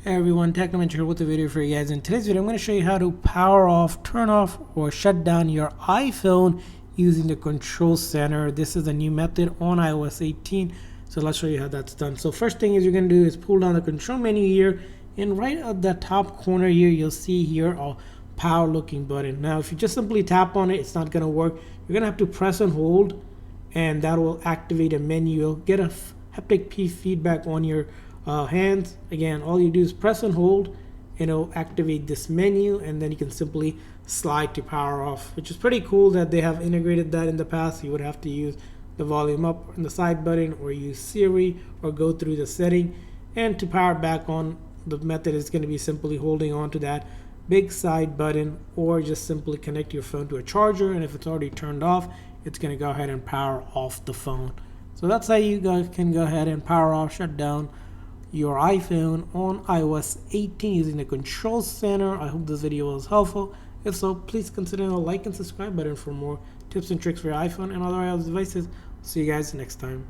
Hey everyone, Technomentary here with a video for you guys. In today's video, I'm going to show you how to power off, turn off, or shut down your iPhone using the control center. This is a new method on iOS 18, so let's show you how that's done. So first thing is you're going to do is pull down the control menu here, and right at the top corner here, you'll see here a power looking button. Now, if you just simply tap on it, it's not going to work. You're going to have to press and hold, and that will activate a menu. You'll get a haptic feedback on your hands. Again, all you do is press and hold, and it'll activate this menu, and then you can simply slide to power off, which is pretty cool that they have integrated that. In the past, you would have to use the volume up and the side button, or use Siri, or go through the setting. And to power back on, the method is going to be simply holding on to that big side button, or just simply connect your phone to a charger, and if it's already turned off, it's going to go ahead and power off the phone. So that's how you guys can go ahead and power off, shut down your iPhone on iOS 18 using the control center. I hope this video was helpful. If so, please consider the like and subscribe button for more tips and tricks for your iPhone and other iOS devices. See you guys next time.